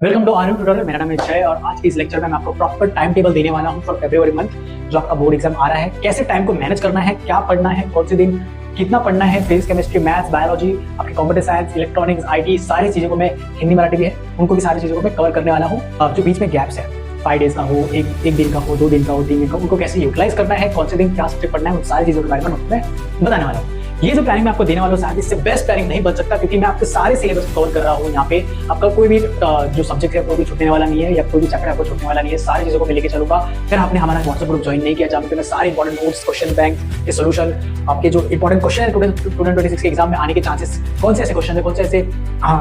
Welcome to Aryan tutorial. मेरा नाम है जय और आज के इस लेक्चर में मैं आपको प्रॉपर टाइम टेबल देने वाला हूं फॉर फरवरी मंथ, जो आपका बोर्ड एग्जाम आ रहा है। कैसे टाइम को मैनेज करना है, क्या पढ़ना है, कौन से दिन कितना पढ़ना है, फिजिक्स, केमिस्ट्री, मैथ्स, बायोलॉजी, आपके कंप्यूटर साइंस, इलेक्ट्रॉनिक्स, आईटी, सारी चीजों को मैं, हिंदी मराठी भी है, उनको भी सारी चीजों को मैं कवर करने वाला हूँ। जो बीच में गैप्स है, 5 डेज का हो, एक दिन का हो, 2 दिन का हो, 3 दिन का, उनको कैसे यूटिलाइज करना है, कौन से दिन क्या सब्जेक्ट पढ़ना है, उन सारी चीजों के बारे में मैं बताने वाला हूँ। ये जो प्लानिंग मैं आपको देने वाला हूँ, शायद इससे बेस्ट प्लानिंग नहीं बन सकता, क्योंकि मैं आपके सारे सिलेबस कवर कर रहा हूँ। यहाँ पे आपका कोई भी जो सब्जेक्ट है कोई भी छूटने वाला नहीं है, या कोई भी चैप्टर आपको छूटने वाला नहीं है। सारी चीजों को मैं लेके चलूंगा। फिर आपने हमारा व्हाट्सएप ग्रुप ज्वाइन नहीं किया, जहाँ पे मैं सारे इंपॉर्टेंट नोट्स, क्वेश्चन बैंक के सोल्यूशन, आपके जो इंपॉर्टेंट क्वेश्चन है 2026 के एग्जाम में आने के चांसेस, कौन से ऐसे क्वेश्चन है, कौन से ऐसे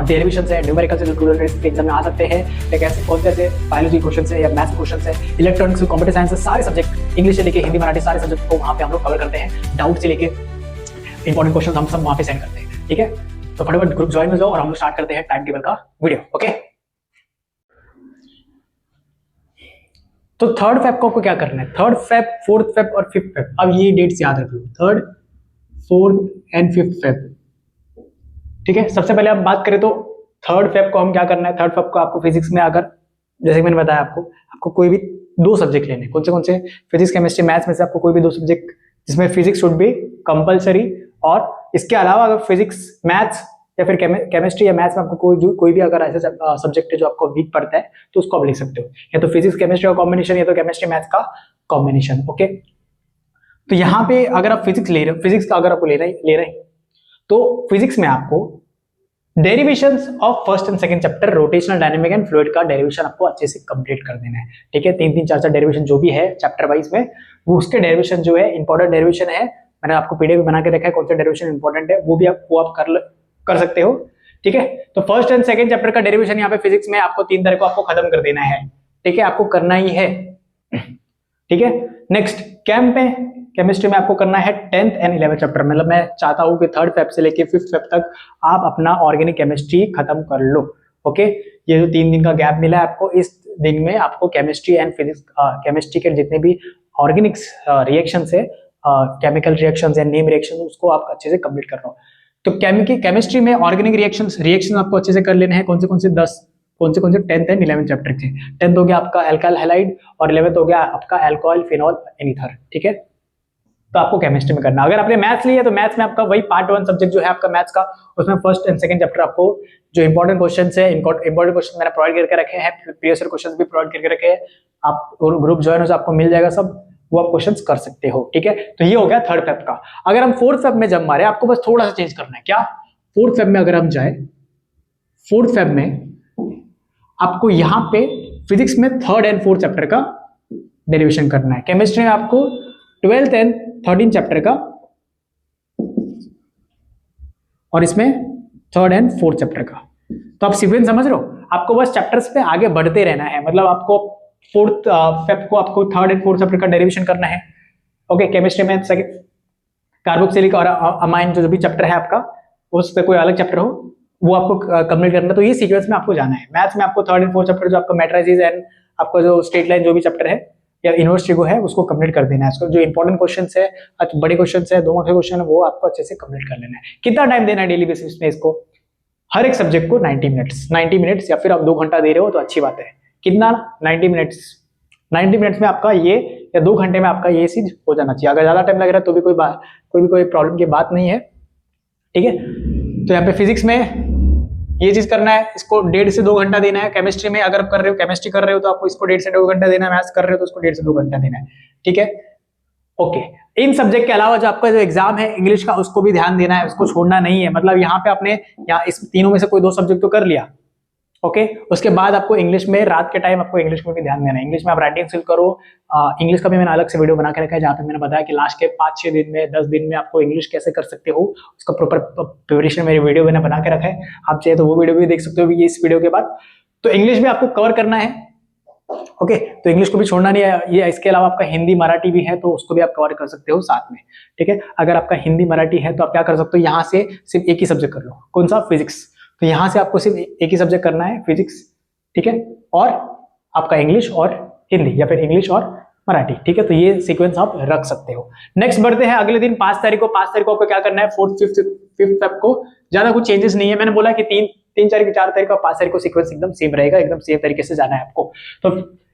डेरिवेशन है, न्यूमेरिकल जो 2026 के एग्जाम में आ सकते हैं, या कैसे कौन से ऐसे बायोलॉजी क्वेश्चन है या मैथ्स क्वेश्चन है, इलेक्ट्रॉनिक्स, कंप्यूटर साइंस, सारे सब्जेक्ट, इंग्लिश से लेके हिंदी मराठी सारे सब्जेक्ट को वहाँ पे हम लोग कवर करते हैं। डाउट से लेके इंपॉर्टेंट क्वेश्चन हम सब वहां पे सेंड करते हैं। ठीक है, तो फटाफट ग्रुप ज्वाइन हो जाओ और हम लोग स्टार्ट करते हैं टाइम टेबल का वीडियो। ओके, तो 3 फेब को आपको क्या करना है, 3 फेब, 4 फेब और 5 फेब। अब ये डेट्स याद रख लो, 3, 4 एंड 5 फेब। ठीक है, सबसे पहले हम बात करें तो 3 फेब को हम क्या करना है। 3 फेब को आपको फिजिक्स में, अगर जैसे मैंने बताया आपको कोई भी 2 सब्जेक्ट लेने, कौन से फिजिक्स, केमिस्ट्री, मैथ्स में से आपको कोई भी 2 सब्जेक्ट, जिसमें फिजिक्स शुड बी कंपलसरी, और इसके अलावा अगर फिजिक्स, मैथ्स या फिर केमिस्ट्री या मैथ्स में आपको कोई भी अगर ऐसा सब्जेक्ट है जो आपको वीक पड़ता है, तो उसको आप लिख सकते हो, या तो फिजिक्स केमिस्ट्री का कॉम्बिनेशन, या तो केमिस्ट्री मैथ्स का कॉम्बिनेशन। ओके, तो यहाँ पे अगर आप फिजिक्स ले रहे हो, फिजिक्स का अगर आपको ले रहे हैं तो फिजिक्स में आपको derivations of first and second chapter, rotational dynamic and fluid का डेरिवेशन आपको अच्छे से कंप्लीट कर देना है। ठीक है, 3-3, 4-4 डेरिवेशन जो भी है चैप्टर वाइज में, वो उसके डेरिवेशन जो है इंपॉर्टेंट डेरिवेशन है, मैंने आपको पीडीएफ बना के रखा है, कौन सा डेरिवेशन इंपॉर्टेंट है वो भी आप कर सकते हो। ठीक है, तो फर्स्ट एंड सेकंड चैप्टर का डेरिवेशन यहाँ पे फिजिक्स में आपको 3 तरह को आपको खत्म कर देना है। ठीक है, आपको करना ही है। ठीक है, नेक्स्ट कैम पे केमिस्ट्री में आपको करना है 10th एंड 11th चैप्टर। मतलब मैं चाहता हूं कि 3rd फेब से लेके 5th फेब तक आप अपना ऑर्गेनिक केमिस्ट्री खत्म कर लो। ओके, ये जो 3 दिन का गैप मिला है आपको, इस दिन में आपको केमिस्ट्री एंड फिजिक्स, केमिस्ट्री के जितने भी ऑर्गेनिक्स रिएक्शन है, केमिकल रिएक्शंस या नेम रिएक्शन, उसको आप अच्छे से कंप्लीट कर रहे हो। तो केमिस्ट्री में ऑर्गेनिक रिएक्शन आपको अच्छे से कर लेने हैं। कौन से 10, कौन से 10th एंड 11th चैप्टर के। 10th हो गया आपका अल्काइल हैलाइड और 11th हो गया आपका अल्कोहल, फिनॉल, एनीथर। ठीक है, तो आपको केमिस्ट्री में करना। अगर आपने मैथ्स लिया तो मैथ्स में आपका वही पार्ट 1 सब्जेक्ट जो है आपका मैथ्स का, उसमें फर्स्ट एंड सेकंड चैप्टर आपको जो इंपॉर्टेंट क्वेश्चन है, इंपॉर्टेंट क्वेश्चन मैंने प्रोवाइड करके रखे हैं, प्रीवियस ईयर क्वेश्चन भी प्रोवाइड करके रखे हैं। आप ग्रुप ज्वाइन हो तो आपको मिल जाएगा सब, वो आप क्वेश्चंस कर सकते हो। ठीक है, तो ये हो गया 3rd फेब का। अगर हम 4th फेब में जब मारे, आपको बस थोड़ा सा चेंज करना है। क्या 4th फेब में अगर हम जाए, 4th फेब में आपको यहाँ पे फिजिक्स में 3rd एंड 4th चैप्टर का डेरिवेशन करना है। केमिस्ट्री में आपको 12th एंड 13th चैप्टर का, और इसमें 3rd एंड 4th चैप्टर का। तो आप सीक्वेंस समझ रहे हो, आपको बस चैप्टर्स पे आगे बढ़ते रहना है। मतलब आपको 4th फेब को आपको 3rd एंड 4th चैप्टर का डेरिवेशन करना है। ओके, केमिस्ट्री में सेकंड कार्बोक्सिलिक और अमाइन जो भी चैप्टर है आपका, उस पे कोई अलग चैप्टर हो वो आपको कंप्लीट करना है। तो ये सीक्वेंस में आपको जाना है। मैथ्स में आपको 3rd एंड 4th चैप्टर जो आपका मैट्रिसेस एंड आपका जो स्ट्रेट लाइन जो भी चैप्टर है या इनवर्स ट्रिगो है, उसको कंप्लीट कर देना है। इसको जो इंपॉर्टेंट क्वेश्चंस है, बड़े क्वेश्चंस है, 2 मार्क्स के क्वेश्चन है, वो आपको अच्छे से कंप्लीट कर लेना है। कितना टाइम देना है डेली बेसिस में इसको, हर एक सब्जेक्ट को 90 मिनट्स, या फिर आप 2 घंटा दे रहे हो तो अच्छी बात है। कितना, 90 मिनट्स में आपका ये, या 2 घंटे में आपका ये चीज हो जाना चाहिए। अगर ज्यादा टाइम लग रहा है तो भी कोई प्रॉब्लम की बात नहीं है। ठीक है, तो यहाँ पे फिजिक्स में ये चीज करना है, इसको 1.5 से 2 घंटा देना है। केमिस्ट्री में अगर कर रहे हो, केमिस्ट्री कर रहे हो तो आपको इसको 1.5 से 2 घंटा देना है। मैथ्स कर रहे हो तो उसको 1.5 से 2 घंटा देना है। ठीक है, ओके। इन सब्जेक्ट के अलावा जो आपका जो एग्जाम है इंग्लिश का, उसको भी ध्यान देना है, उसको छोड़ना नहीं है। मतलब यहाँ पे आपने इस तीनों में से कोई 2 सब्जेक्ट तो कर लिया। ओके, उसके बाद आपको इंग्लिश में, रात के टाइम आपको इंग्लिश में भी ध्यान देना है। इंग्लिश में आप राइटिंग स्किल करो। इंग्लिश का भी मैंने अलग से वीडियो बना के रखा है, जहाँ पे मैंने बताया कि लास्ट के 5-6 दिन में, 10 दिन में आपको इंग्लिश कैसे कर सकते हो, उसका प्रॉपर प्रिपरेशन मेरी वीडियो मैंने बना के रखा है। आप चाहे तो वो वीडियो भी देख सकते हो ये इस वीडियो के बाद। तो इंग्लिश भी आपको कवर करना है। ओके, तो इंग्लिश को भी छोड़ना नहीं है। ये इसके अलावा आपका हिंदी मराठी भी है, तो उसको भी आप कवर कर सकते हो साथ में। ठीक है, अगर आपका हिंदी मराठी है तो आप क्या कर सकते हो, यहाँ से सिर्फ एक ही सब्जेक्ट कर लो। कौन सा, फिजिक्स। तो यहाँ से आपको सिर्फ एक ही सब्जेक्ट करना है, फिजिक्स। ठीक है, और आपका इंग्लिश और हिंदी, या फिर इंग्लिश और मराठी। ठीक है, तो ये सीक्वेंस आप रख सकते हो। नेक्स्ट बढ़ते हैं अगले दिन 5 तारीख को। 5 तारीख को आपको क्या करना है, 4th 5th फेब को ज्यादा कुछ चेंजेस नहीं है। मैंने बोला कि 3 तारीख 4 तारीख और 5 तारीख को सीक्वेंस एकदम सेम रहेगा, एकदम सेम तरीके से जाना है आपको। तो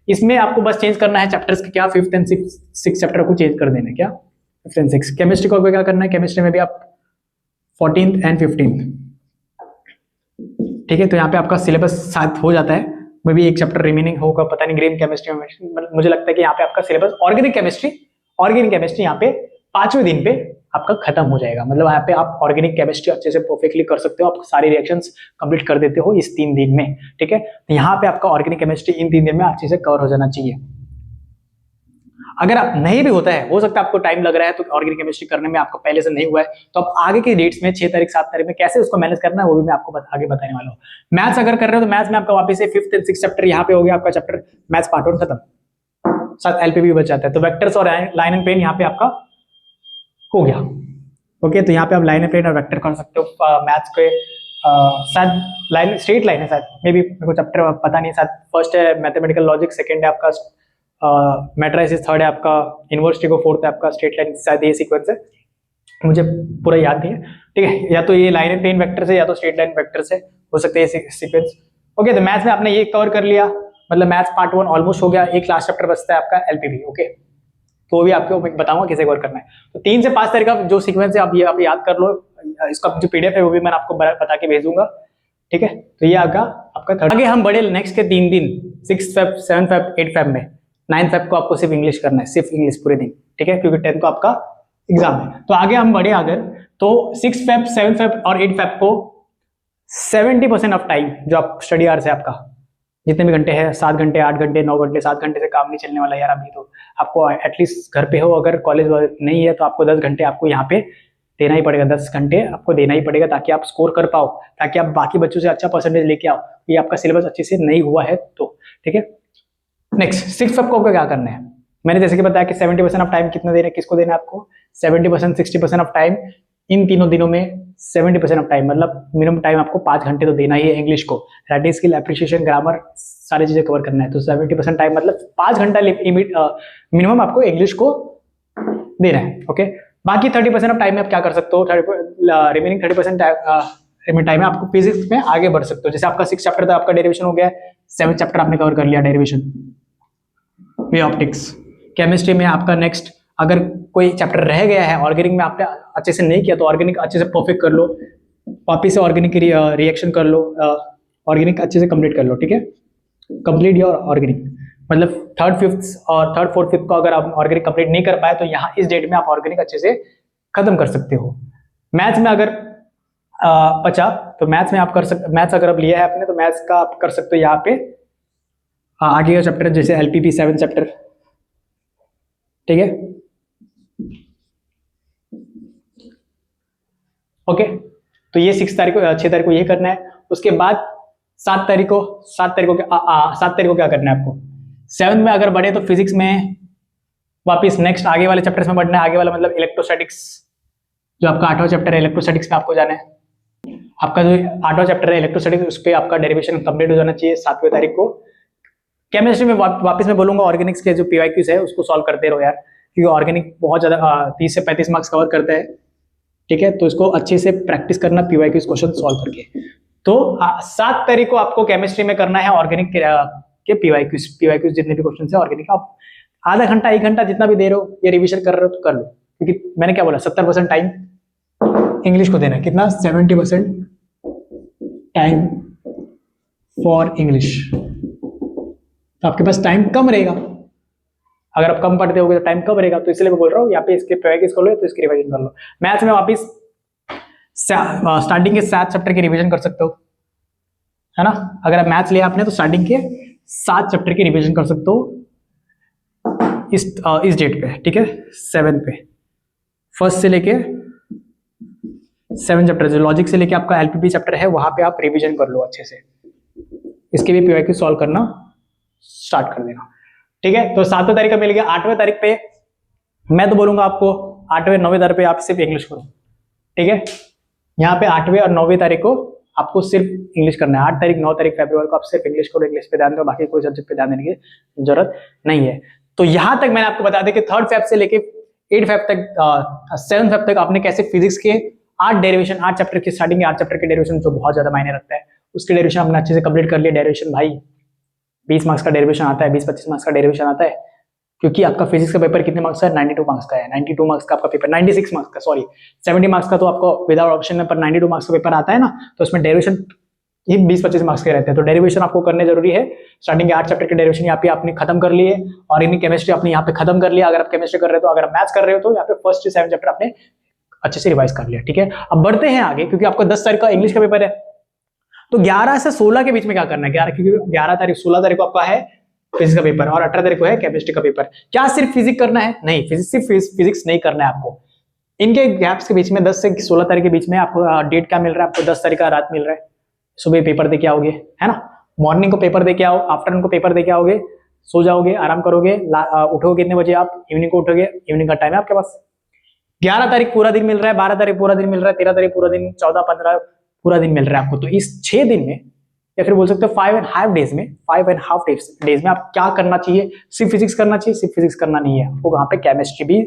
इसमें आपको बस चेंज करना है चैप्टर्स के, क्या 5th एंड 6th चैप्टर को चेंज कर देना है, क्या 5th एंड 6th। केमिस्ट्री को क्या करना है, केमिस्ट्री में भी आप 14th एंड 15th, ठीक है। तो यहाँ पे आपका सिलेबस साथ हो जाता है, में भी एक चैप्टर रिमेनिंग होगा, पता नहीं ग्रीन केमिस्ट्री में। मुझे लगता है कि यहाँ पे आपका सिलेबस ऑर्गेनिक केमिस्ट्री यहाँ पे 5वें दिन पे आपका खत्म हो जाएगा। मतलब यहाँ पे आप ऑर्गेनिक केमिस्ट्री अच्छे से परफेक्टली कर सकते हो, आप सारे रिएक्शंस कंप्लीट कर देते हो इस 3 दिन में, ठीक है। तो यहाँ पे आपका ऑर्गेनिक केमिस्ट्री इन 3 दिन में अच्छे से कवर हो जाना चाहिए। अगर आप नहीं भी होता है, हो सकता है आपको टाइम लग रहा है तो ऑर्गेनिक केमिस्ट्री करने में आपको पहले से नहीं हुआ है, तो आप आगे के डेट्स में 6 तारीख 7 तारीख में कैसे उसको मैनेज करना है वो भी मैं आपको आगे बताने वाला हूँ। मैथ्स अगर कर रहे हो तो मैथ्स में आपका वापस से 5th एंड 6th चैप्टर यहाँ पे हो गया आपका चैप्टर मैथ्स पार्ट 1 खत्म, साथ एलपीबी बच जाता है। तो वेक्टर्स और लाइन एंड प्लेन यहाँ पे आपका हो गया, ओके। तो यहाँ पे आप लाइन एंड प्लेन और वेक्टर कर सकते हो मैथ्स के, शायद लाइन स्ट्रेट लाइन है शायद, मे बी मेरे को चैप्टर पता नहीं, शायद फर्स्ट है मैथमेटिकल लॉजिक, सेकंड है आपका मैट्रिसेस, थर्ड है आपका इनवर्स ट्रिगो, फोर्थ है आपका स्ट्रेट लाइन, शायद ये सीक्वेंस है, मुझे पूरा याद नहीं है, ठीक है। या तो ये लाइन एंड प्लेन वेक्टर से या तो स्ट्रेट लाइन वेक्टर से हो सकते हैं ये सीक्वेंस, ओके। तो मैथ्स में आपने ये कवर कर लिया, मतलब मैथ्स पार्ट 1 ऑलमोस्ट हो गया। एक लास्ट चैप्टर बचता है आपका एलपीबी, ओके। तो वो भी आपको बताऊंगा कैसे कवर करना है। तो 3 से 5 तारीख का जो सीक्वेंस है आप याद कर लो, इसका जो पीडीएफ है वो भी मैं आपको बता के भेजूंगा, ठीक है। तो ये आपका थर्ड। आगे हम बढ़े नेक्स्ट के 3 दिन 6 फेब 7 फेब 8 फेब में। 9 फेब को आपको सिर्फ इंग्लिश करना है, सिर्फ इंग्लिश पूरे दिन, ठीक है, क्योंकि 10 को आपका एग्जाम है। तो आगे हम बढ़े अगर, तो 6 फेब 7 फेब और 8 फेब को 70% ऑफ टाइम जो आप स्टडी आवर्स है आपका, जितने भी घंटे हैं, 7 घंटे 8 घंटे 9 घंटे 7 घंटे से काम नहीं चलने वाला यार अभी। तो आपको एटलीस्ट घर पे हो, अगर कॉलेज नहीं है तो आपको 10 घंटे आपको यहाँ पे देना ही पड़ेगा, 10 घंटे आपको देना ही पड़ेगा, ताकि आप स्कोर कर पाओ, ताकि आप बाकी बच्चों से अच्छा परसेंटेज लेके आओ। ये आपका सिलेबस अच्छे से नहीं हुआ है तो, ठीक है। नेक्स्ट 6 फेब को क्या करना है, मैंने जैसे कि बताया कि 70% ऑफ टाइम कितना देना है, किसको देना है आपको 70% 60% ऑफ टाइम इन तीनों दिनों में 70% ऑफ टाइम, मतलब मिनिमम टाइम आपको 5 घंटे तो देना ही है इंग्लिश को, राइटिंग स्किल, एप्रिसिएशन, ग्रामर, सारी चीजें कवर करना है। तो 70% टाइम मतलब 5 घंटा मिनिमम आपको इंग्लिश को देना है, ओके। बाकी 30% ऑफ टाइम में आप क्या कर सकते हो, रिमेनिंग 30% टाइम में आपको फिजिक्स में आगे बढ़ सकते हो। जैसे आपका 6 चैप्टर था, आपका डेरिवेशन हो गया, 7 चैप्टर आपने कवर कर लिया डेरिवेशन, वे ऑप्टिक्स। केमिस्ट्री में आपका नेक्स्ट अगर कोई चैप्टर रह गया है, ऑर्गेनिक में आपने अच्छे से नहीं किया तो ऑर्गेनिक अच्छे से परफेक्ट कर लो, वापिस से ऑर्गेनिक की रिएक्शन कर लो, ऑर्गेनिक अच्छे से कंप्लीट कर लो, ठीक है। कंप्लीट योर ऑर्गेनिक, मतलब 3rd 5th और 3rd 4th 5th को अगर आप ऑर्गेनिक कंप्लीट नहीं कर पाए तो यहाँ इस डेट में आप ऑर्गेनिक अच्छे से खत्म कर सकते हो। मैथ्स में अगर बचा तो मैथ्स में आप कर सकते, मैथ्स अगर आप लिया है आपने तो मैथ्स का आप कर सकते हो यहाँ पे आगे का चैप्टर, जैसे एलपीपी 7 चैप्टर, ठीक है, ओके। तो ये 6 तारीख को 6 तारीख को ये करना है। उसके बाद 7 तारीख को 7 तारीख को क्या करना है आपको, 7 में अगर बढ़े तो फिजिक्स में वापिस नेक्स्ट आगे वाले चैप्टर्स में बढ़ना है। आगे वाला मतलब इलेक्ट्रोस्टैटिक्स, जो आपका 8वां चैप्टर है इलेक्ट्रोस्टैटिक्स पे आपको जाना है। आपका जो 8वां चैप्टर है इलेक्ट्रोस्टैटिक्स, उस पर आपका डेरिवेशन कंप्लीट हो जाना चाहिए 7वें तारीख को। केमिस्ट्री में वापस मैं बोलूंगा ऑर्गेनिक्स के जो पीवाईक्यूज है उसको सॉल्व करते रहो यार, क्योंकि ऑर्गेनिक बहुत ज्यादा 30 से 35 मार्क्स कवर करता है, ठीक है। तो इसको अच्छे से प्रैक्टिस करना पीवाईक्यूज क्वेश्चन सॉल्व करके। तो 7 तारीख को आपको केमिस्ट्री में करना है ऑर्गेनिक के पीवाईक्यूज जितने भी क्वेश्चन है ऑर्गेनिक, आप आधा घंटा 1 घंटा जितना भी दे रहे हो, ये रिविजन कर रहे हो तो कर लो, क्योंकि मैंने क्या बोला 70% टाइम इंग्लिश को देना है, कितना 70% टाइम फॉर इंग्लिश। तो आपके पास टाइम कम रहेगा, अगर आप कम पढ़ते होगे तो टाइम कम रहेगा, तो इसलिए मैं बोल रहा हूँ यहाँ पे इसके प्रैक्टिस कर लो तो इसकी रिवीजन कर लो। मैथ्स में वापस स्टार्टिंग के 7 चैप्टर की रिवीजन कर सकते हो, है ना। अगर आप मैथ्स लिया आपने तो स्टार्टिंग के 7 चैप्टर की रिवीजन कर सकते हो इस डेट पे, ठीक है, 7 पे, फर्स्ट से लेके 7 चैप्टर, जो लॉजिक से लेके आपका एलपीपी चैप्टर है वहां पे आप रिवीजन कर लो अच्छे से, इसके भी पीवाईक्यू सॉल्व करना स्टार्ट कर देना, ठीक है। तो 7वें तारीख का मिल गया। 8वें तारीख पे मैं तो बोलूंगा आपको 8वें 9वें तारीख पे आप सिर्फ इंग्लिश करो, ठीक है। यहाँ पे 8वें और 9वें तारीख को आपको सिर्फ इंग्लिश करना है। 8 तारीख 9 तारीख फरवरी को आप सिर्फ इंग्लिश करो, इंग्लिश पे ध्यान दो, बाकी कोई सब्जेक्ट पे ध्यान देने की जरूरत नहीं है। तो यहां तक मैंने आपको बता दें कि 3rd फेब से लेके 8 फेब तक 7 फेब तक आपने कैसे फिजिक्स के 8 डेरिवेशन 8 चैप्टर के स्टार्टिंग के 8 चैप्टर के डेरिवेशन जो बहुत ज्यादा मायने रखता है उसके डेरिवेशन हमने अच्छे से कंप्लीट कर लिया। डेरिवेशन भाई 20 मार्क्स का डेरिवेशन आता है, 20-25 मार्क्स का डेरिवेशन आता है, क्योंकि आपका फिजिक्स का पेपर कितने मार्क्स का है, 92 मार्क्स का है। 92 मार्क्स का आपका पेपर, 96 मार्क्स का, सॉरी 70 मार्क्स का तो आपको विदाउट ऑप्शन में, पर 92 मार्क्स का पेपर आता है ना, तो उसमें डेरिवेशन ये 20-25 मार्क्स के रहते हैं। तो डेरिवेशन आपको करने जरूरी है। स्टार्टिंग के 8 चैप्टर के डेरिवेशन यहाँ पे आपने खत्म कर लिए, और इनकी केमिस्ट्री आपने यहाँ पे खत्म कर लिया। अगर आप केमिस्ट्री कर रहे हो तो, अगर आप मैथ्स कर रहे हो तो यहाँ पे फर्स्ट से 7 चैप्टर आपने अच्छे से रिवाइज कर लिया। ठीक है, अब बढ़ते हैं आगे, क्योंकि आपको 10 तारीख का इंग्लिश का पेपर है। तो 11 से 16 के बीच में क्या करना है, 11 क्योंकि 11 तारीख 16 तारीख को आपका है फिजिक्स का पेपर, और 18 तारीख को है केमिस्ट्री का पेपर। क्या सिर्फ फिजिक्स करना है? नहीं, सिर्फ फिजिक्स नहीं करना है आपको। इनके गैप्स के बीच में 10 से 16 तारीख के बीच में आपको डेट क्या मिल रहा है, आपको 10 तारीख का रात मिल रहा है। सुबह पेपर दे के आओगे, है ना, मॉर्निंग को पेपर दे के आओ, आफ्टरनून को पेपर दे के आओगे, सो जाओगे, आराम करोगे, उठोगे कितने बजे आप, इवनिंग को उठोगे, इवनिंग का टाइम है आपके पास। 11 तारीख पूरा दिन मिल रहा है, 12 तारीख पूरा दिन मिल रहा है, 13 तारीख पूरा दिन, 14, 15 पूरा दिन मिल रहा है आपको। तो इस 6 दिन में, या फिर बोल सकते हो 5.5 डेज में, 5.5 डेज में आप क्या करना चाहिए? सिर्फ फिजिक्स करना चाहिए? सिर्फ फिजिक्स करना नहीं है, आपको वहां पे केमिस्ट्री भी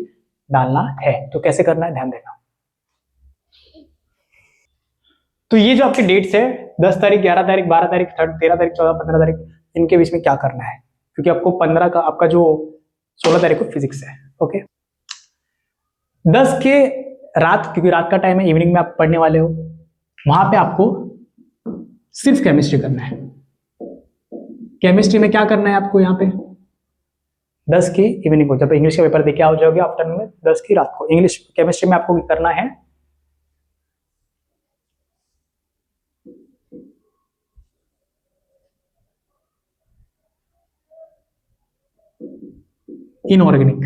डालना है। तो कैसे करना है, ध्यान देना। तो ये जो आपकी डेट्स है 10 तारीख, 11 तारीख, 12 तारीख, 13 तारीख, 14, 15 तारीख, इनके बीच में क्या करना है, क्योंकि आपको 15 का आपका जो 16 तारीख को फिजिक्स है। ओके, 10 के रात, क्योंकि रात का टाइम है, इवनिंग में आप पढ़ने वाले हो, वहां पे आपको सिर्फ केमिस्ट्री करना है। केमिस्ट्री में क्या करना है आपको, यहाँ पे 10 की इवनिंग को, जब इंग्लिश का पेपर देके आ जाओगे आफ्टरनून में, 10 की रात को इंग्लिश केमिस्ट्री में आपको करना है इनऑर्गेनिक,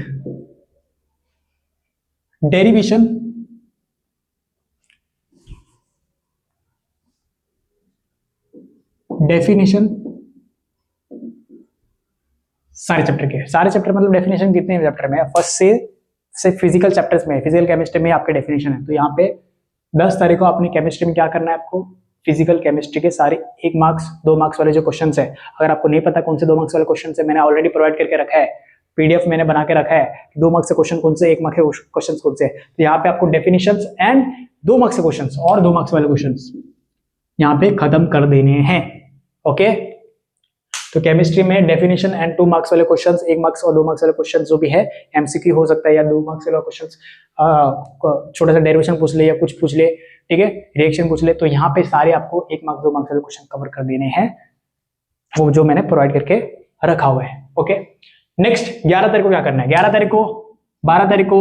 डेरिवेशन, डेफिनेशन, सारे चैप्टर के, सारे चैप्टर मतलब डेफिनेशन कितने चैप्टर में है, फर्स्ट से फिजिकल चैप्टर्स में, फिजिकल केमिस्ट्री में आपके डेफिनेशन है। तो यहाँ पे 10 तारीख को अपनी केमिस्ट्री में क्या करना है आपको, फिजिकल केमिस्ट्री के सारे 1 मार्क्स 2 मार्क्स वाले जो क्वेश्चन है, अगर आपको नहीं पता कौन से 2 मार्क्स वाले क्वेश्चन है, मैंने ऑलरेडी प्रोवाइड करके रखा है, पीडीएफ मैंने बना के रखा है, 2 मार्क्स से क्वेश्चन कौन से, 1 मार्क्स के क्वेश्चन कौन से। तो यहाँ पे आपको डेफिनेशंस एंड 2 मार्क्स के क्वेश्चन और 2 मार्क्स वाले क्वेश्चन यहाँ पे खत्म कर देने हैं। ओके, तो केमिस्ट्री में डेफिनेशन एंड 2 मार्क्स वाले क्वेश्चंस, 1 मार्क्स और 2 मार्क्स वाले क्वेश्चन जो भी है, एमसीक्यू हो सकता है या 2 मार्क्स वाले क्वेश्चन, छोटा सा डेरिवेशन पूछ ले या कुछ पूछ ले, ठीक है, रिएक्शन पूछ ले, तो यहाँ पे सारे आपको 1 मार्क्स 2 मार्क्स वाले क्वेश्चन कवर कर देने हैं, वो जो मैंने प्रोवाइड करके रखा हुआ है। ओके, नेक्स्ट 11 तारीख को क्या करना है, 11 तारीख को 12 तारीख को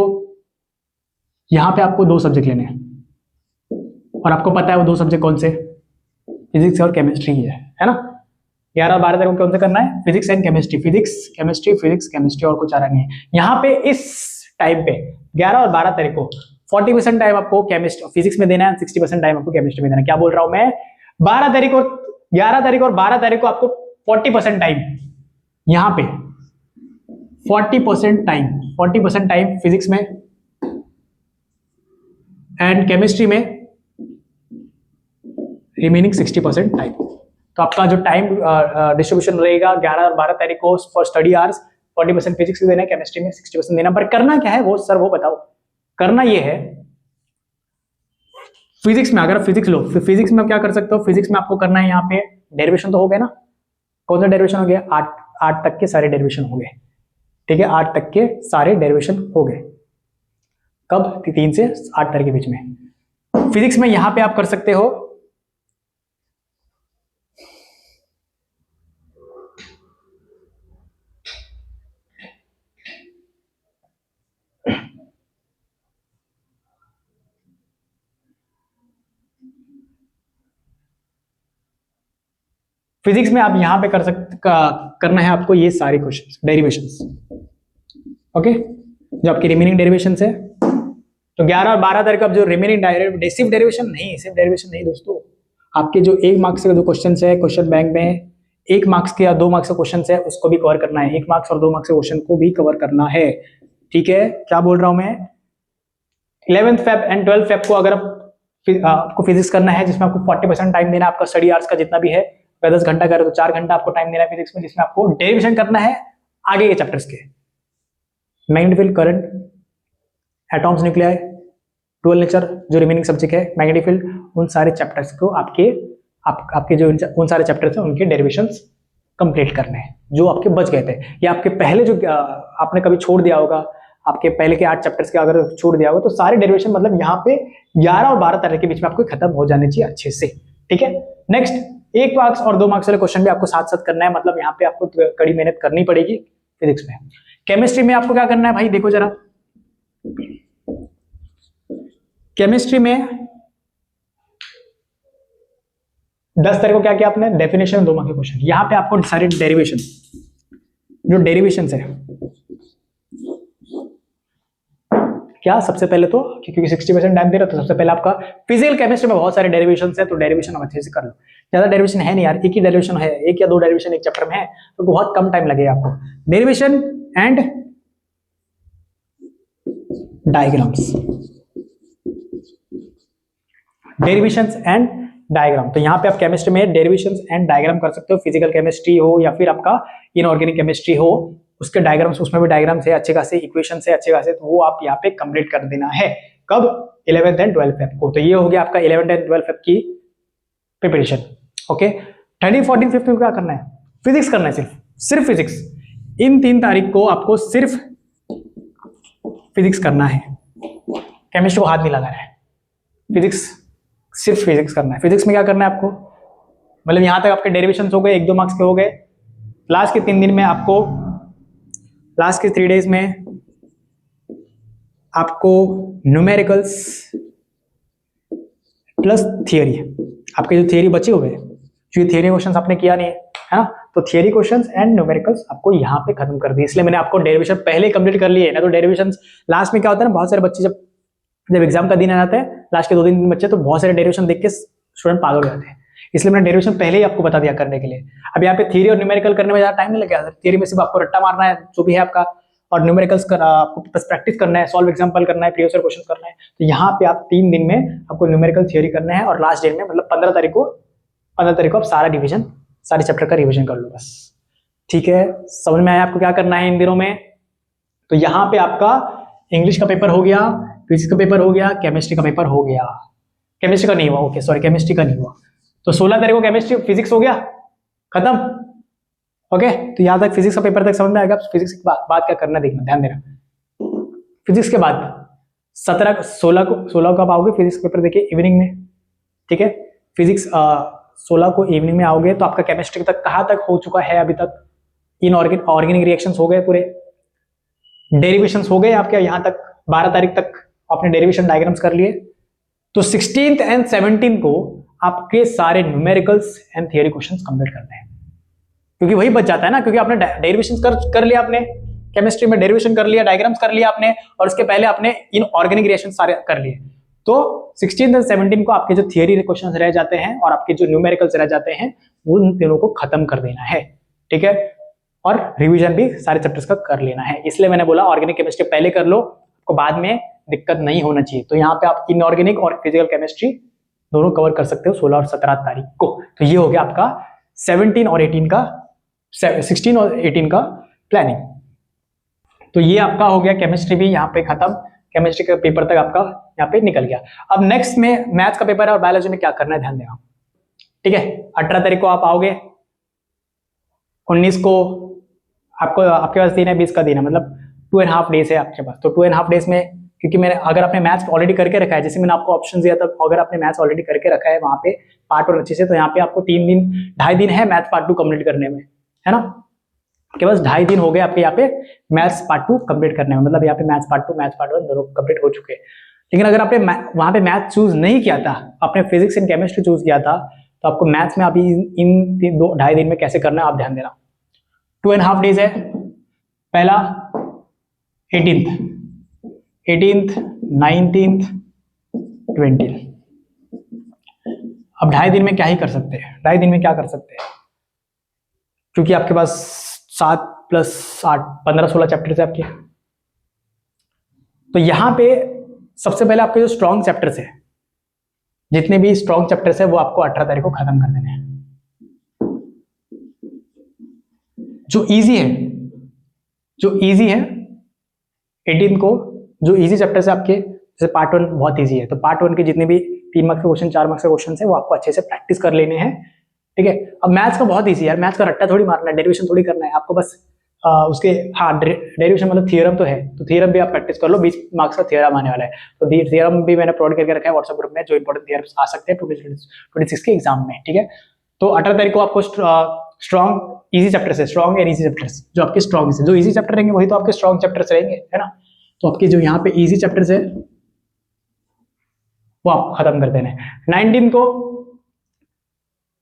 यहाँ पे आपको 2 सब्जेक्ट लेने हैं, और आपको पता है वो 2 सब्जेक्ट कौन से, फिजिक्स और केमिस्ट्री है ना। 11 और 12 तारीख को कौन से करना है, physics and chemistry, physics chemistry, physics chemistry, और कुछ आ रहा नहीं है। यहाँ पे इस टाइम पे 11 और 12 तारीख को 40% टाइम आपको केमिस्ट्री फिजिक्स में देना है, 60% टाइम आपको केमिस्ट्री में देना है। क्या बोल रहा हूं मैं, 12 तारीख और 11 तारीख और 12 तारीख को आपको 40% टाइम, यहाँ पे 40% टाइम फिजिक्स में एंड केमिस्ट्री में, रिमेनिंग 60% टाइम। तो आपका जो टाइम डिस्ट्रीब्यूशन रहेगा 11 और 12 तारीख को फॉर स्टडी आवर्स, 40% फिजिक्स में देना है, केमिस्ट्री में 60% देना। पर करना क्या है वो सर वो बताओ। करना ये है, फिजिक्स में अगर आप फिजिक्स लो, फिजिक्स में आप क्या कर सकते हो, फिजिक्स में आपको करना है यहाँ पे डेरिवेशन तो हो गया ना, कौन सा डेरिवेशन हो गया, 8 तक के सारे डेरिवेशन हो गए, ठीक है, 8 तक के सारे डेरिवेशन हो गए, कब, 3 से 8 तारीख के बीच में। फिजिक्स में यहां पे आप कर सकते हो फिजिक्स में आप यहां पे करना है आपको ये सारे क्वेश्चन डेरिवेशंस। ओके, जो आपकी रिमेनिंग डेरिवेशंस है, तो 11 और 12 तारीख का जो रिमेनिंग सिर्फ डेरिवेशन नहीं दोस्तों, आपके जो 1 मार्क्स के जो क्वेश्चन है क्वेश्चन बैंक में, 1 मार्क्स के या 2 मार्क्स के क्वेश्चन है उसको भी कवर करना है, 1 मार्क्स और 2 मार्क्स के क्वेश्चन को भी कवर करना है। ठीक है, क्या बोल रहा हूं मैं, 11th Feb and 12th Feb को अगर आपको फिजिक्स करना है, जिसमें आपको 40% टाइम देना है, आपका स्टडी आवर्स का जितना भी है, 10 घंटा करे तो 4 घंटा आपको टाइम देना है फिजिक्स में, जिसमें आपको डेरिवेशन करना है आगे के चैप्टर्स के, magnetic field, current, atoms, nuclei, dual nature, जो रिमेनिंग सब्जेक्ट है मैग्नेटिक फील्ड, उन सारे चैप्टर्स को आपके आपके जो उन सारे चैप्टर्स हैं उनके डेरिवेशंस कंप्लीट करने हैं जो आपके बच गए थे, या आपके पहले जो आपने कभी छोड़ दिया होगा, आपके पहले के 8 चैप्टर्स के अगर छोड़ दिया होगा तो सारे डेरिवेशन मतलब यहाँ पे 11 और 12 तरह के बीच में आपको खत्म हो जाने चाहिए अच्छे से। ठीक है, नेक्स्ट 1 मार्क्स और 2 मार्क्स वाले क्वेश्चन भी आपको साथ साथ करना है, मतलब यहाँ पे आपको कड़ी मेहनत करनी पड़ेगी फिजिक्स में। केमिस्ट्री में आपको क्या करना है भाई, देखो जरा, केमिस्ट्री में 10 तारीख को क्या किया आपने, डेफिनेशन 2 मार्क्स के क्वेश्चन। यहां पे आपको सारे डेरिवेशन, जो डेरिवेशन है क्या, सबसे पहले तो क्योंकि 60% टाइम दे रहा, तो सबसे पहले आपका फिजिकल केमिस्ट्री में बहुत सारे डेरिवेशन है, तो डेरिवेशन हम अच्छे से कर लो। ज्यादा डेरिवेशन है नहीं यार, एक ही डेरिवेशन है, 1 या 2 डेरिवेशन एक चैप्टर में है, तो बहुत कम टाइम लगेगा आपको। Derivation and diagrams, derivations and diagram, तो यहाँ पे आप केमिस्ट्री में डेरिवेशंस एंड डायग्राम कर सकते हो। फिजिकल केमिस्ट्री हो या फिर आपका इनऑर्गेनिक केमिस्ट्री हो, उसके डायग्राम्स, उसमें भी डायग्राम्स है अच्छे खासे, इक्वेशंस है अच्छे खासे, तो वो आप यहाँ पे कंप्लीट कर देना है। कब, 11th एंड 12th फेब को। तो ये हो गया आपका 11th एंड 12th फेब की प्रिपरेशन। ओके, 13, 14, 15 में क्या करना है, फिजिक्स करना है, सिर्फ फिजिक्स। इन 3 तारीख को आपको सिर्फ फिजिक्स करना है, केमिस्ट्री को हाथ नहीं लगाना है, फिजिक्स, सिर्फ फिजिक्स करना है। फिजिक्स में क्या करना है आपको, मतलब यहां तक आपके डेरिवेशन हो गए, 1-2 मार्क्स के हो गए। लास्ट के 3 दिन में आपको, लास्ट के 3 डेज में आपको न्यूमेरिकल्स प्लस थियरी, आपके जो थियरी बचे हुए, जो थियरी क्वेश्चंस आपने किया नहीं है ना, तो थियरी क्वेश्चंस एंड न्यूमेरिकल्स आपको यहाँ पे खत्म कर दी। इसलिए मैंने आपको डेरिवेशन पहले कंप्लीट कर लिए ना, तो डेरिवेशन लास्ट में क्या होता है ना, बहुत सारे बच्चे जब एग्जाम का दिन आ जाता है, लास्ट के 2 दिन बच्चे, तो बहुत सारे डेरिवेशन देख के स्टूडेंट पागल हो जाते हैं। इसलिए मैंने डेरिवेशन पहले ही आपको बता दिया करने के लिए। अब यहाँ पे थियरी और न्यूमेरिकल करने में ज्यादा टाइम नहीं लगेगा, थियरी में सिर्फ आपको रट्टा मारना है जो भी है आपका, और न्यूमेरिकल्स आपको बस प्रैक्टिस करना है, सॉल्व एग्जाम्पल करना है, प्रीवियस ईयर क्वेश्चन करना है। तो यहाँ पे आप 3 दिन में आपको न्यूमेरिकल थियरी करना है, और लास्ट डे में मतलब 15 तारीख को आप सारा डिवीजन, सारे चैप्टर का रिविजन कर लो बस। ठीक है, समझ में आया आपको क्या करना है इन दिनों में। तो यहाँ पे आपका इंग्लिश का पेपर हो गया, फिजिक्स का पेपर हो गया, केमिस्ट्री का पेपर हो गया, केमिस्ट्री का नहीं हुआ, ओके सॉरी, केमिस्ट्री का नहीं हुआ। तो 16 तारीख को केमिस्ट्री फिजिक्स हो गया खत्म। ओके, तो यहां तक फिजिक्स का पेपर तक समझ में आएगा। फिजिक्स के बाद क्या करना देखना, ध्यान देना। फिजिक्स के बाद 16 को आप आओगे फिजिक्स पेपर देखिए इवनिंग में। ठीक है, फिजिक्स 16 को इवनिंग में आओगे, तो आपका केमिस्ट्री तक कहां तक हो चुका है अभी तक, ऑर्गेनिक रिएक्शंस हो गए पूरे, डेरिवेशंस हो गए आपके, यहां तक 12 तारीख तक आपने डेरिवेशन डायग्राम्स कर लिए। तो 16th एंड 17th को आपके सारे numericals and theory questions complete करने हैं, क्योंकि वही बच जाता है ना, क्योंकि आपने डेरिवेशन कर लिया, आपने केमिस्ट्री में डेरिवेशन कर लिया, डायग्राम्स कर लिया आपने, और उसके पहले आपने इनऑर्गेनिक रिएक्शन सारे कर लिए। तो 16th एंड 17th को आपके जो थियरी क्वेश्चंस रह जाते हैं और आपके जो न्यूमेरिकल्स रह जाते हैं, उन तीनों को खत्म कर देना है। ठीक है, और रिवीजन भी सारे चैप्टर्स का कर लेना है। इसलिए मैंने बोला ऑर्गेनिक केमिस्ट्री पहले कर लो, आपको बाद में दिक्कत नहीं होना चाहिए। तो यहाँ पे आप इनऑर्गेनिक और फिजिकल केमिस्ट्री दोनों कवर कर सकते हो 16 और 17 तारीख को। तो ये हो गया आपका 16 और 18 का प्लानिंग। तो ये आपका हो गया, केमिस्ट्री भी यहाँ पे खत्म, केमिस्ट्री का पेपर तक आपका यहाँ पे निकल गया। अब नेक्स्ट में मैथ्स का पेपर है और बायोलॉजी में क्या करना है ध्यान देना। ठीक है, 18 तारीख को आप आओगे, 19 को आपके पास दिन है, 20 का दिन है, मतलब 2.5 डेज है आपके पास। तो 2.5 डेज में, क्योंकि मैंने अगर आपने मैथ्स ऑलरेडी करके रखा है, जैसे मैंने आपको ऑप्शन दिया था, अगर आपने मैथ्स ऑलरेडी करके रखा है वहां पे पार्ट 1 अच्छे से, तो यहाँ पे आपको 3 दिन 2.5 दिन है मैथ्स पार्ट 2 कंप्लीट करने में, है ना। आपके पास 2.5 दिन हो गए आपके यहाँ पे मैथ्स पार्ट 2 कंप्लीट करने में, मतलब यहाँ पे मैथ्स पार्ट 2 मैथ्स पार्ट 1 दोनों कंप्लीट हो चुके हैं। लेकिन अगर आपने वहां पे मैथ चूज नहीं किया था, आपने फिजिक्स एंड केमिस्ट्री चूज किया था, तो आपको मैथ्स में अभी इन 2.5 दिन में कैसे करना है आप ध्यान देना। 2.5 डेज है, पहला 18th, 19th, 20th। अब 2.5 दिन में क्या ही कर सकते हैं, 2.5 दिन में क्या कर सकते हैं, क्योंकि आपके पास 7 + 8 15-16 चैप्टर्स है आपके। तो यहां पे सबसे पहले आपके जो स्ट्रॉन्ग चैप्टर्स है, जितने भी स्ट्रॉन्ग चैप्टर्स है, वो आपको 18 तारीख को खत्म कर देने हैं। जो इजी है 18 को, जो इजी चैप्टर्स है आपके, जैसे पार्ट 1 बहुत इजी है, तो पार्ट 1 के जितने भी 3 मार्क्स का क्वेश्चन, 4 मार्क्स का क्वेश्चन है, वो आपको अच्छे से प्रैक्टिस कर लेने हैं, ठीक है। अब मैथ्स का बहुत ईजी यार, मैथ्स का रट्टा थोड़ी मारना है, डेरिवेशन थोड़ी करना है आपको, बस उसके हाँ डेरिवेशन मतलब थियरम तो है, तो थियरम भी आप प्रैक्टिस कर लो, 20 मार्क्स का थियरम आने वाला है, तो थियरम भी मैंने प्रोवाइड करके रखा है व्हाट्सएप ग्रुप में, जो इंपॉर्टेंट थियरम्स आ सकते हैं 2026 के एग्जाम में, ठीक है। तो 18 तारीख को आपको स्ट्रॉन्ग इजी चैप्टर्स है, स्ट्रॉन्ग एंड इजी चैप्टर्स जो आपके स्ट्रॉन्ग है, जो इजी चैप्टर रहेंगे वही तो आपके स्ट्रॉन्ग चैप्टर्स रहेंगे, है ना। तो आपके जो यहाँ पे इजी चैप्टर्स है वो आप खत्म कर देना है।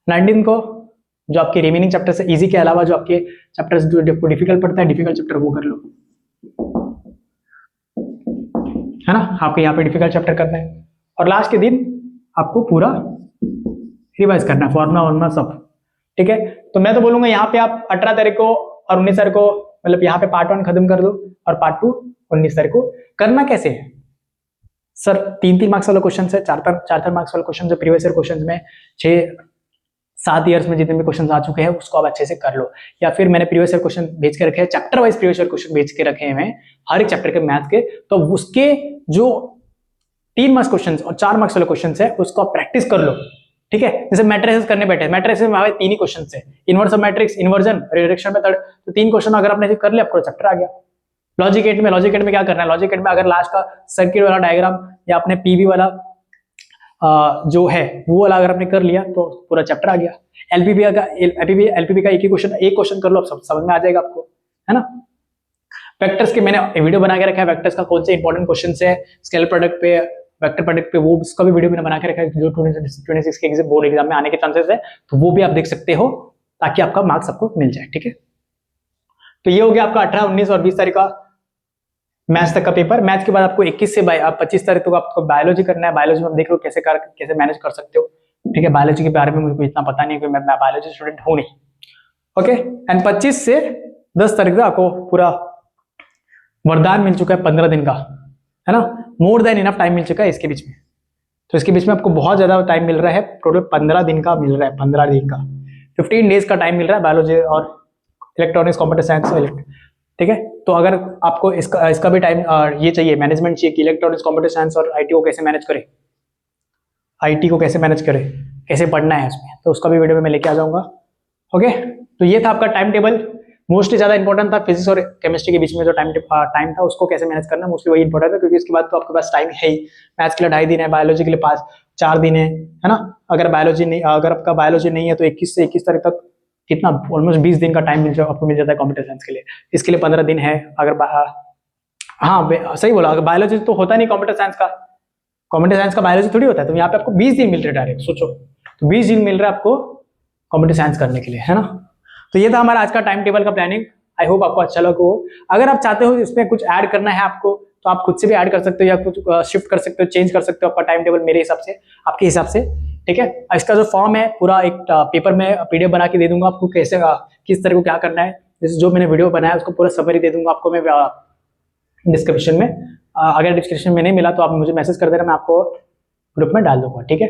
19 को जो आपके रिमेनिंग चैप्टर्स है इजी के अलावा, जो आपके चैप्टर्स जो डिफिकल्ट पड़ता है, डिफिकल्ट चैप्टर वो कर लो, है ना। आपको यहाँ पे डिफिकल्ट चैप्टर करना है, और लास्ट के दिन आपको पूरा रिवाइज करना है, फॉर्मुला वॉर्मुला सब, ठीक है। तो मैं तो बोलूंगा यहाँ पे आप 18 तारीख को और 19 तारीख को, मतलब यहाँ पे पार्ट 1 खत्म कर दो, और पार्ट 2 19 तारीख को। करना कैसे है सर, 3 मार्क्स वाला क्वेश्चन है, 4 मार्क्स वाला क्वेश्चन है, प्रीवियस ईयर क्वेश्चन में 6-7 ईयर्स में जितने भी क्वेश्चन आ चुके हैं उसको आप अच्छे से कर लो, या फिर मैंने प्रीवियस ईयर क्वेश्चन भेज के रखे हैं, chapter wise previous year question भेज के रखे हैं हर एक चैप्टर के मैथ के, तो उसके जो 3 मार्क्स क्वेश्चन और 4 मार्क्स वाले क्वेश्चन है उसको आप प्रैक्टिस कर लो, ठीक है। जैसे मैट्रिसेस करने बैठे, मैट्रिसेस में हमारे 3 ही क्वेश्चन है, inverse of matrix, inversion, reduction method, तो 3 क्वेश्चन अगर आपने कर लिया आपको चैप्टर आ गया। लॉजिक 8 में क्या करना है, लॉजिक 8 में अगर लास्ट का सर्किट वाला डायग्राम या अपने पीवी वाला जो है वो वाला अगर आपने कर लिया तो पूरा चैप्टर आ गया। एलपीपी का एक क्वेश्चन कर लो, सब समझ में आ जाएगा आपको, है ना। वेक्टर्स के मैंने वीडियो बना के रखा है, वेक्टर्स का कौन से इंपॉर्टेंट क्वेश्चन है, स्केलर प्रोडक्ट पे, वेक्टर प्रोडक्ट पे, वो उसका भी वीडियो मैंने बना के रखा है, जो 2026 के बोर्ड एग्जाम में आने के चांसेस है, तो वो भी आप देख सकते हो ताकि आपका मार्क्स आपको मिल जाए, ठीक है। तो ये हो गया आपका 18, 19 और 20 तारीख का मैथ्स तक का पेपर। मैथ्स के बाद आपको 21 से 25 तारीख तक आपको बायोलॉजी करना है। बायोलॉजी में आप देख लो कैसे मैनेज कर सकते हो, ठीक है। बायोलॉजी के बारे में मुझे इतना पता नहीं है, मैं बायोलॉजी स्टूडेंट हूं नहीं, ओके। एंड 25 से 10 तारीख तक आपको पूरा वरदान मिल चुका है 15 दिन का, है ना। मोर देन इनफ टाइम मिल चुका है इसके बीच में, तो इसके बीच में आपको बहुत ज्यादा टाइम मिल रहा है, टोटल 15 दिन का मिल रहा है, 15 दिन का 15 डेज का टाइम मिल रहा है बायोलॉजी और इलेक्ट्रॉनिक्स, कंप्यूटर साइंस, ठीक है। तो अगर आपको इसका भी टाइम ये चाहिए, मैनेजमेंट चाहिए कि इलेक्ट्रॉनिक्स, कंप्यूटर साइंस और आईटी को कैसे मैनेज करें, कैसे पढ़ना है इसमें, तो उसका भी वीडियो में मैं लेके आ जाऊंगा, ओके। तो ये था आपका टाइम टेबल, मोस्टली ज्यादा इंपॉर्टेंट था फिजिक्स और केमिस्ट्री के बीच में जो टाइम था उसको कैसे मैनेज करना, मोस्टली वही इंपॉर्टेंट है, क्योंकि इसके बाद तो आपके पास टाइम है ही। मैथ्स के लिए 2.5 दिन है, बायोलॉजी के लिए 4 दिन है ना। अगर आपका बायोलॉजी नहीं है तो 21 से 21 तारीख तक कितना ऑलमोस्ट 20 दिन का टाइम आपको मिल जाता है कंप्यूटर साइंस के लिए। इसके लिए 15 दिन है। अगर हाँ सही बोला, अगर बायोलॉजी तो होता नहीं कंप्यूटर साइंस का बायोलॉजी थोड़ी होता है, तो यहाँ पे आपको 20 दिन मिल रहे डायरेक्ट, सोचो, तो 20 दिन मिल रहा है आपको कंप्यूटर साइंस करने के लिए, है ना। तो ये था हमारा आज का टाइम टेबल का प्लानिंग, आई होप आपको अच्छा लगा हो। अगर आप चाहते हो इसमें कुछ ऐड करना है आपको, तो आप खुद से भी ऐड कर सकते हो या कुछ शिफ्ट कर सकते हो, चेंज कर सकते हो आपका टाइम टेबल मेरे हिसाब से, आपके हिसाब से, ठीक है। इसका जो फॉर्म है पूरा एक पेपर में पीडीएफ बना के दे दूंगा आपको, कैसे किस तरह को क्या करना है, जैसे जो मैंने वीडियो बनाया उसको पूरा समरी दे दूंगा आपको मैं डिस्क्रिप्शन में। अगर डिस्क्रिप्शन में नहीं मिला तो आप मुझे मैसेज कर देना, मैं आपको ग्रुप में डाल दूंगा, ठीक है।